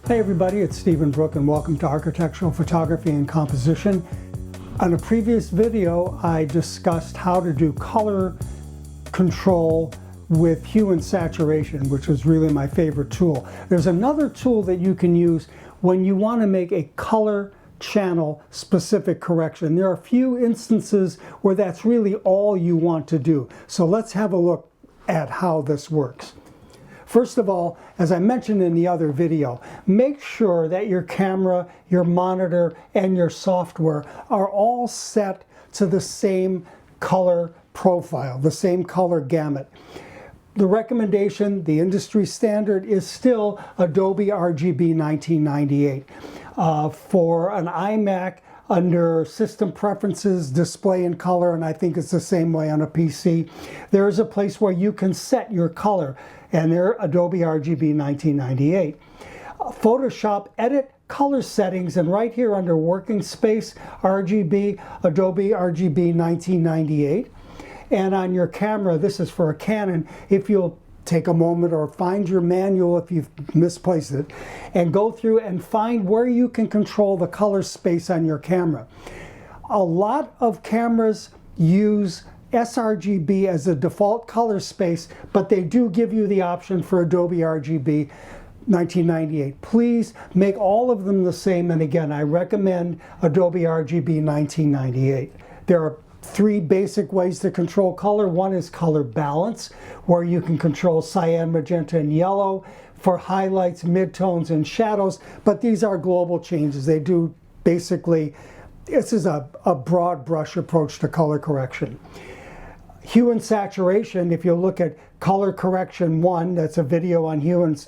Hey everybody, it's Stephen Brooke and welcome to Architectural Photography and Composition. On a previous video, I discussed how to do color control with hue and saturation, which was really my favorite tool. There's another tool that you can use when you want to make a color channel specific correction. There are a few instances where that's really all you want to do. So let's have a look at how this works. First of all, as I mentioned in the other video, make sure that your camera, your monitor, and your software are all set to the same color profile, the same color gamut. The recommendation, the industry standard, is still Adobe RGB 1998. For an iMac, under System Preferences, Display and Color, and I think it's the same way on a PC, there is a place where you can set your color, and they're Adobe RGB 1998. Photoshop, edit color settings, and right here under Working Space, RGB, Adobe RGB 1998. And on your camera, this is for a Canon, if you'll take a moment or find your manual if you've misplaced it, and go through and find where you can control the color space on your camera. A lot of cameras use sRGB as a default color space, but they do give you the option for Adobe RGB 1998. Please make all of them the same, and again, I recommend Adobe RGB 1998. There are three basic ways to control color. One is color balance, where you can control cyan, magenta, and yellow for highlights, midtones, and shadows, but these are global changes. They do basically, this is a broad brush approach to color correction. Hue and saturation, if you look at color correction 1, that's a video on hue and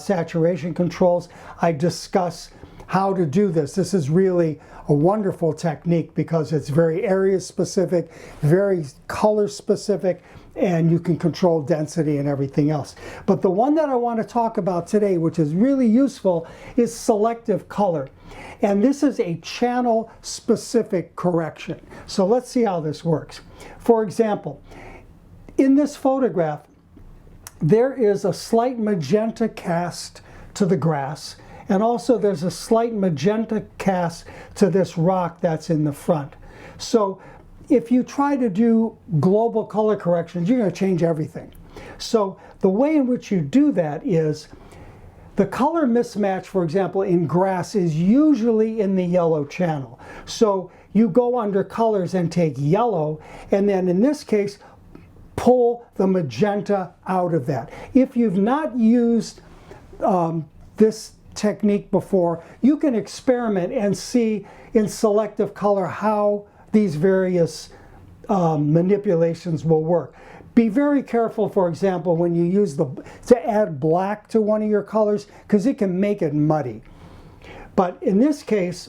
saturation controls, I discuss how to do this. This is really a wonderful technique because it's very area specific, very color specific, and you can control density and everything else. But the one that I want to talk about today, which is really useful, is selective color. And this is a channel specific correction. So let's see how this works. For example, in this photograph, there is a slight magenta cast to the grass, and also there's a slight magenta cast to this rock that's in the front. So if you try to do global color corrections, you're going to change everything. So the way in which you do that is the color mismatch, for example, in grass is usually in the yellow channel. So you go under colors and take yellow, and then in this case, pull the magenta out of that. If you've not used this technique before, you can experiment and see in selective color how these various manipulations will work. Be very careful, for example, when you use to add black to one of your colors, because it can make it muddy. But in this case,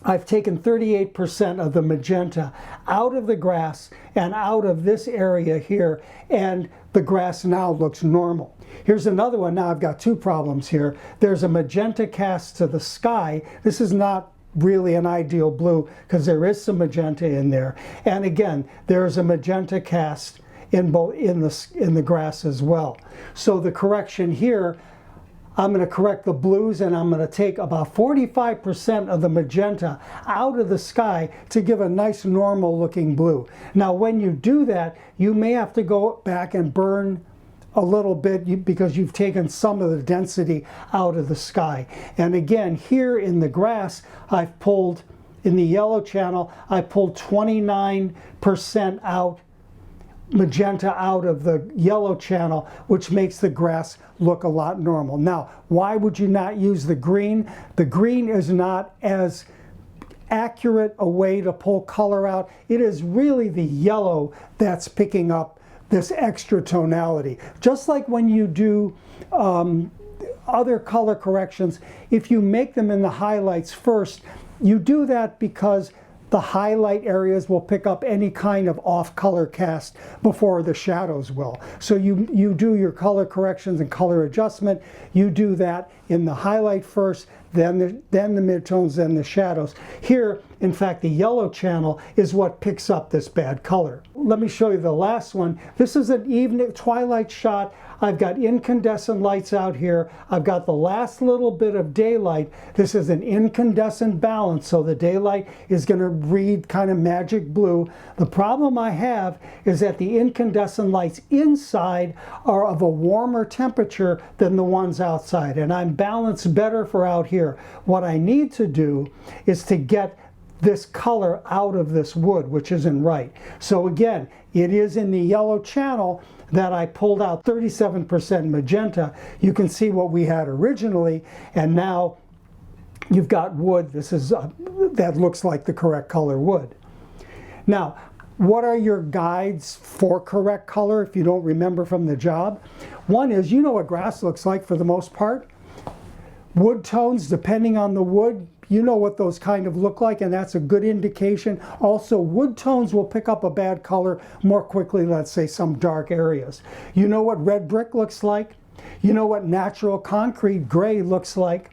I've taken 38% of the magenta out of the grass and out of this area here, and the grass now looks normal. Here's another one. Now I've got two problems here. There's a magenta cast to the sky. This is not really an ideal blue because there is some magenta in there. And again, there's a magenta cast in the grass as well. So the correction here, I'm going to correct the blues, and I'm going to take about 45% of the magenta out of the sky to give a nice normal looking blue. Now when you do that, you may have to go back and burn a little bit because you've taken some of the density out of the sky. And again, here in the grass, I've pulled, in the yellow channel, I pulled 29% out, magenta out of the yellow channel, which makes the grass look a lot normal. Now, why would you not use the green? The green is not as accurate a way to pull color out. It is really the yellow that's picking up this extra tonality. Just like when you do other color corrections, if you make them in the highlights first, you do that because the highlight areas will pick up any kind of off color cast before the shadows will. So you do your color corrections and color adjustment, you do that in the highlight first, then the midtones, then the shadows. Here, in fact, the yellow channel is what picks up this bad color. Let me show you the last one. This is an evening twilight shot. I've got incandescent lights out here. I've got the last little bit of daylight. This is an incandescent balance, so the daylight is going to read kind of magic blue. The problem I have is that the incandescent lights inside are of a warmer temperature than the ones outside, and I'm balanced better for out here. What I need to do is to get this color out of this wood, which isn't right. So again, it is in the yellow channel that I pulled out 37% magenta. You can see what we had originally, and now you've got wood. This is that looks like the correct color wood. Now, what are your guides for correct color if you don't remember from the job? One is, you know what grass looks like for the most part. Wood tones, depending on the wood, you know what those kind of look like, and that's a good indication. Also, wood tones will pick up a bad color more quickly, let's say some dark areas. You know what red brick looks like. You know what natural concrete gray looks like.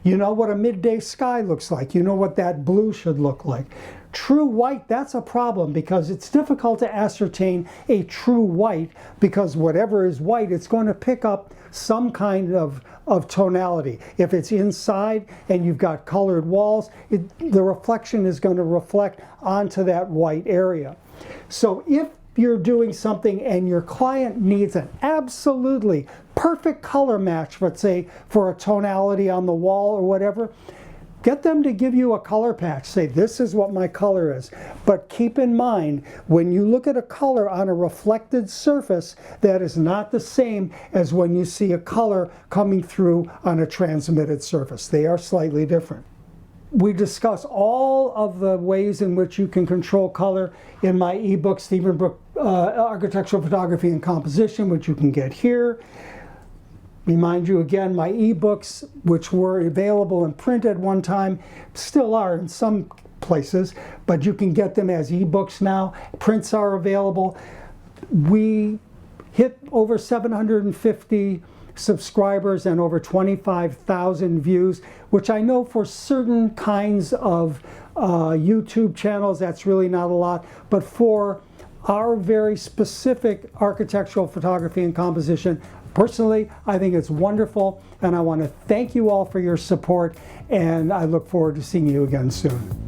You know what a midday sky looks like. You know what that blue should look like. True white, that's a problem because it's difficult to ascertain a true white, because whatever is white, it's going to pick up some kind of tonality. If it's inside and you've got colored walls, the reflection is going to reflect onto that white area. So if you're doing something and your client needs an absolutely perfect color match, let's say for a tonality on the wall or whatever, get them to give you a color patch. Say, this is what my color is. But keep in mind, when you look at a color on a reflected surface, that is not the same as when you see a color coming through on a transmitted surface. They are slightly different. We discuss all of the ways in which you can control color in my ebook, Stephen Brooke, Architectural Photography and Composition, which you can get here. Remind you again, my ebooks, which were available in print at one time, still are in some places, but you can get them as ebooks now. Prints are available. We hit over 750 subscribers and over 25,000 views, which I know for certain kinds of YouTube channels, that's really not a lot, but for our very specific architectural photography and composition, personally, I think it's wonderful, and I want to thank you all for your support, and I look forward to seeing you again soon.